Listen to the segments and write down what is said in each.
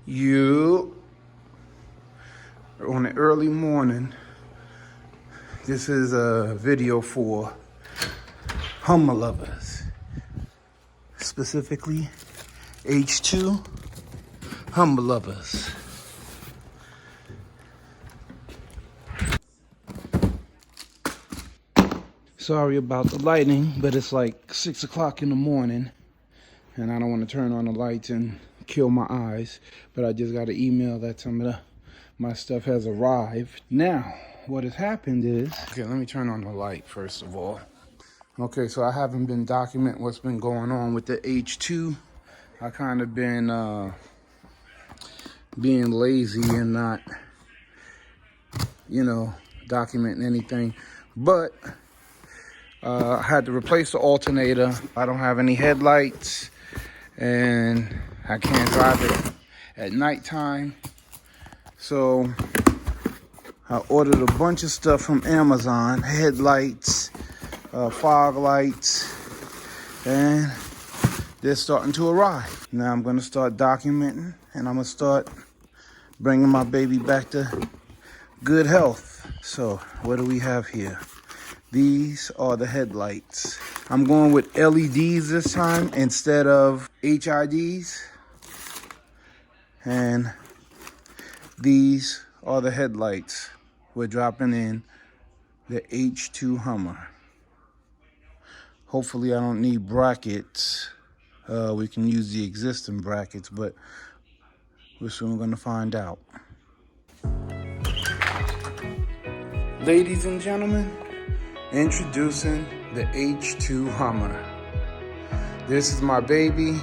You on an early morning. This is a video for Hummer lovers, specifically H2 Hummer lovers. Sorry about the lighting, but it's like 6 o'clock in the morning and I don't want to turn on the lights and kill my eyes, but I just got an email that some of my stuff has arrived. Now, what has happened is, okay, let me turn on the light first of all. Okay, so I haven't been documenting what's been going on with the H2. I kind of been being lazy and not, documenting anything, but I had to replace the alternator. I don't have any headlights and I can't drive it at nighttime. So I ordered a bunch of stuff from Amazon, headlights, fog lights, and they're starting to arrive. Now I'm gonna start documenting and I'm gonna start bringing my baby back to good health. So what do we have here? These are the headlights. I'm going with LEDs this time instead of HIDs. And these are the headlights. We're dropping in the H2 Hummer. Hopefully I don't need brackets. We can use the existing brackets, but we're soon gonna find out. Ladies and gentlemen, introducing the H2 Hummer. This is my baby.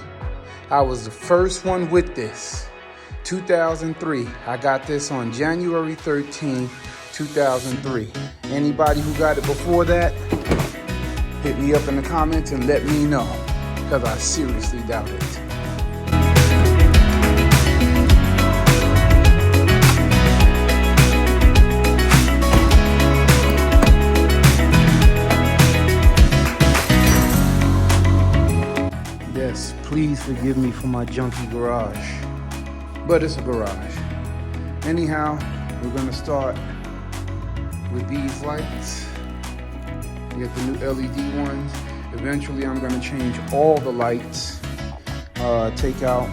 I was the first one with this. 2003. I got this on January 13th, 2003. Anybody who got it before that, hit me up in the comments and let me know, because I seriously doubt it. Yes, please forgive me for my junky garage, but it's a garage. Anyhow, we're gonna start with these lights. Get the new LED ones. Eventually, I'm gonna change all the lights. Take out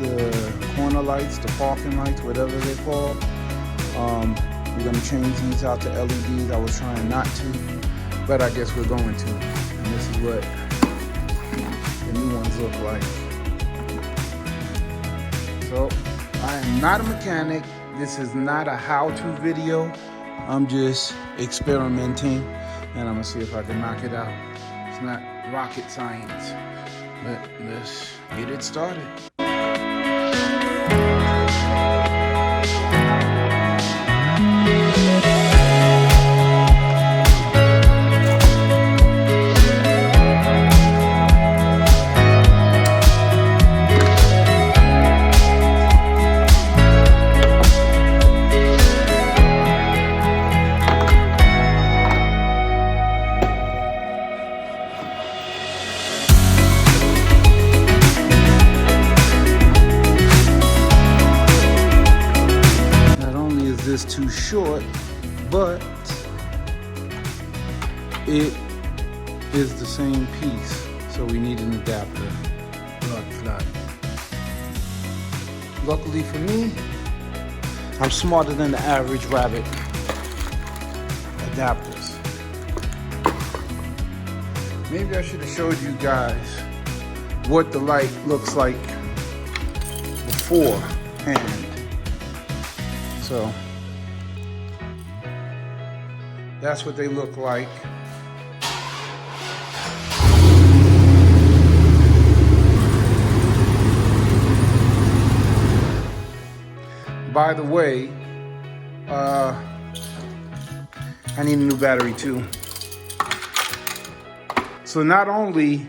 the corner lights, the parking lights, whatever they're called. We're gonna change these out to LEDs. I was trying not to, but I guess we're going to. And this is what the new ones look like. So, I am not a mechanic. This is not a how-to video. I'm just experimenting, and I'm gonna see if I can knock it out. It's not rocket science, but let's get it started. Too short, but it is the same piece, so we need an adapter. Luckily for me, I'm smarter than the average rabbit. Adapters. Maybe I should have showed you guys what the light looks like beforehand. So that's what they look like. By the way, I need a new battery too. So not only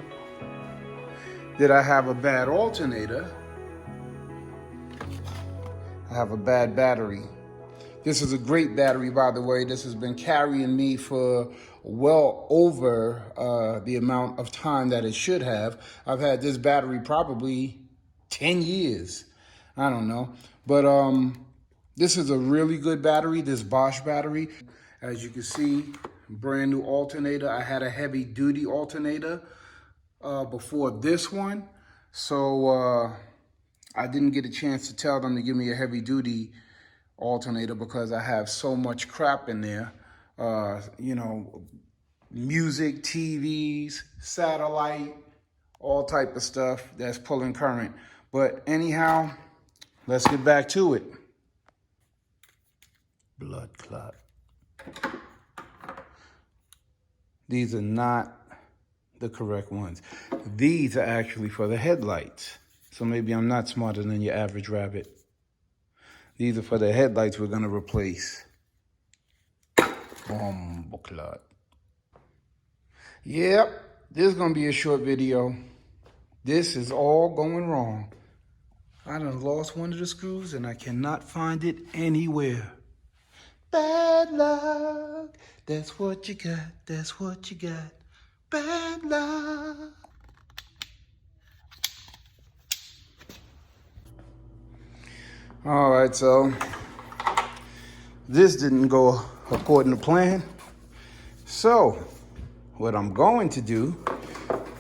did I have a bad alternator, I have a bad battery. This is a great battery, by the way. This has been carrying me for well over the amount of time that it should have. I've had this battery probably 10 years. I don't know. But this is a really good battery, this Bosch battery. As you can see, brand new alternator. I had a heavy duty alternator before this one. So I didn't get a chance to tell them to give me a heavy duty alternator because I have so much crap in there. You know, music, TVs, satellite, all type of stuff that's pulling current. But anyhow, let's get back to it. Blood clot. These are not the correct ones. These are actually for the headlights. So maybe I'm not smarter than your average rabbit. These are for the headlights we're gonna replace. Clot. Yep, this is gonna be a short video. This is all going wrong. I done lost one of the screws and I cannot find it anywhere. Bad luck, that's what you got, that's what you got. Bad luck. All right, so this didn't go according to plan. So what I'm going to do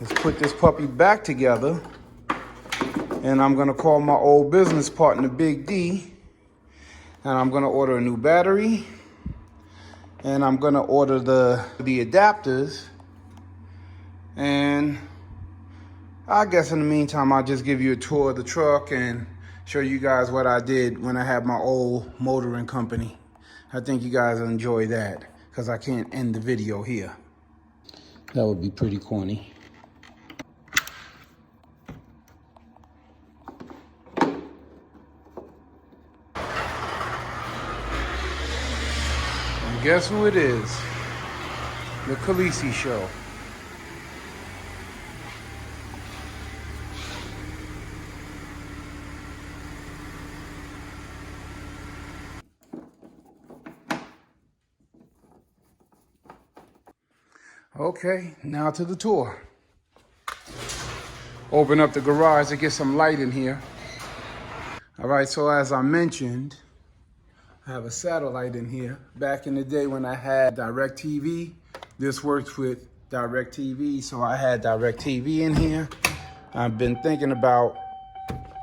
is put this puppy back together, and I'm gonna call my old business partner, Big D, and I'm gonna order a new battery, and I'm gonna order the adapters, and I guess in the meantime, I'll just give you a tour of the truck and show you guys what I did when I had my old motoring company. I think you guys will enjoy that because I can't end the video here. That would be pretty corny. And guess who it is? The Khaleesi Show. Okay, now to the tour. Open up the garage to get some light in here. All right, so as I mentioned, I have a satellite in here. Back in the day when I had DirecTV, this works with DirecTV, so I had DirecTV in here. I've been thinking about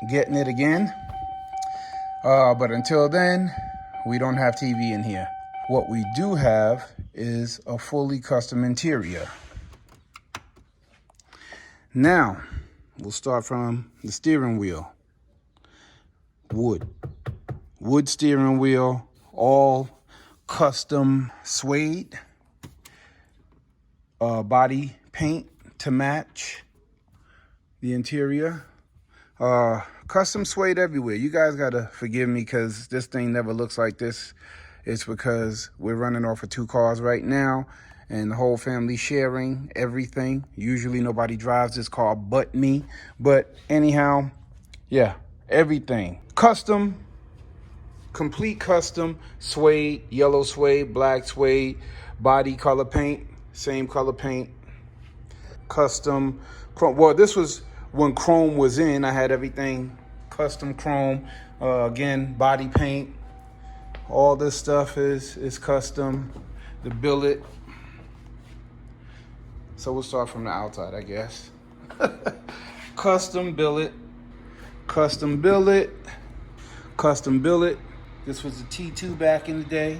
getting it again, but until then, we don't have TV in here. What we do have is a fully custom interior. Now, we'll start from the steering wheel. Wood steering wheel, all custom suede, body paint to match the interior. Custom suede everywhere. You guys gotta forgive me because this thing never looks like this. It's because we're running off of 2 cars right now and the whole family sharing everything. Usually nobody drives this car but me. But anyhow, yeah, everything. Custom, complete custom suede, yellow suede, black suede, body color paint, same color paint. Custom chrome. Well, this was when chrome was in. I had everything custom chrome. Again, body paint. All this stuff is custom. The billet. So we'll start from the outside, I guess. Custom billet. Custom billet. Custom billet. This was the T2 back in the day.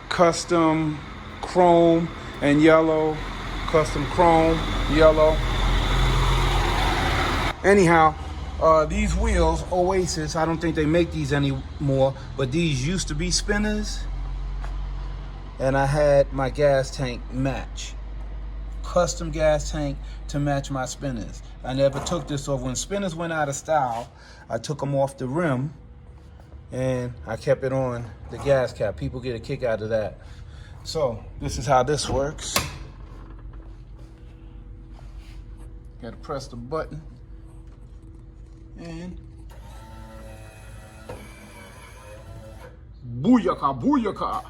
Custom chrome and yellow. Custom chrome, yellow. Anyhow, these wheels, Oasis, I don't think they make these anymore, but these used to be spinners. And I had my gas tank match. Custom gas tank to match my spinners. I never took this off. When spinners went out of style, I took them off the rim and I kept it on the gas cap. People get a kick out of that. So this is how this works. Got to press the button and booyaka, booyaka.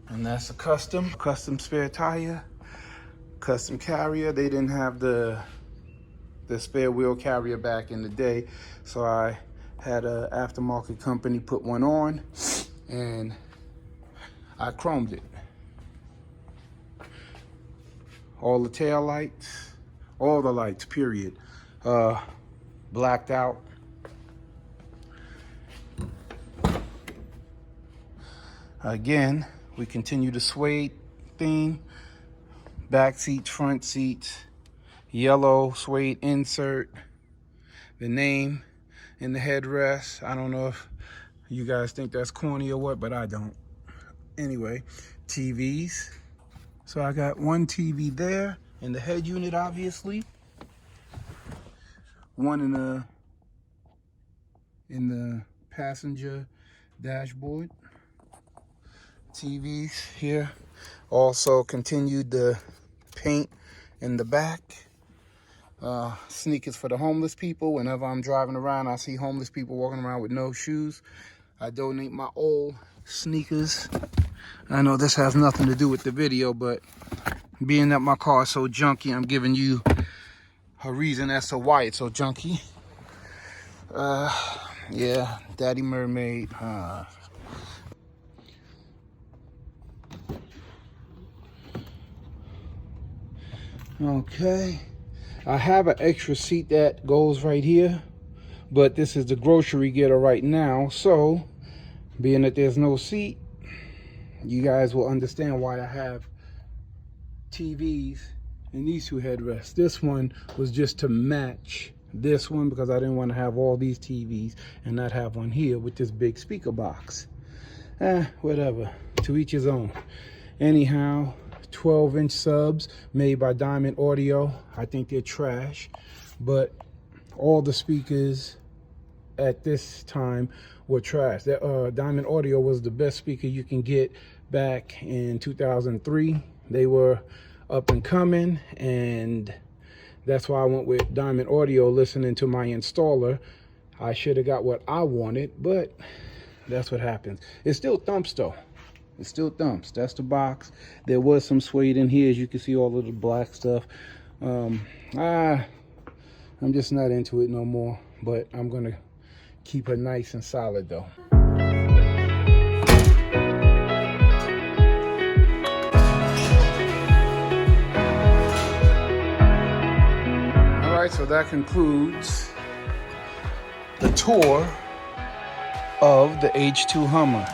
And that's a custom spare tire, custom carrier. They didn't have the the spare wheel carrier back in the day. So I had an aftermarket company put one on, and I chromed it. All the tail lights, all the lights, period, blacked out. Again, we continue the suede theme. Back seats, front seats, yellow suede insert, the name in the headrest. I don't know if you guys think that's corny or what, but I don't. Anyway, TVs. So I got one TV there in the head unit, obviously. One in the passenger dashboard. TVs here. Also continued the paint in the back. Sneakers for the homeless people. Whenever I'm driving around, I see homeless people walking around with no shoes. I donate my old sneakers. I know this has nothing to do with the video, but being that my car is so junky, I'm giving you a reason as to why it's so junky. Yeah, Daddy Mermaid. Okay, I have an extra seat that goes right here, but this is the grocery getter right now. So, being that there's no seat, you guys will understand why I have TVs in these two headrests. This one was just to match this one because I didn't want to have all these TVs and not have one here with this big speaker box. Whatever, to each his own. Anyhow, 12-inch subs made by Diamond Audio. I think they're trash, but all the speakers at this time were trash. Diamond Audio was the best speaker you can get back in 2003. They were up and coming, and that's why I went with Diamond Audio. Listening to my installer, I should have got what I wanted, but that's what happens. It still thumps though. It still thumps. That's the box. There was some suede in here, as you can see, all of the black stuff. I'm just not into it no more, but I'm gonna keep it nice and solid though. All right, so that concludes the tour of the H2 Hummer.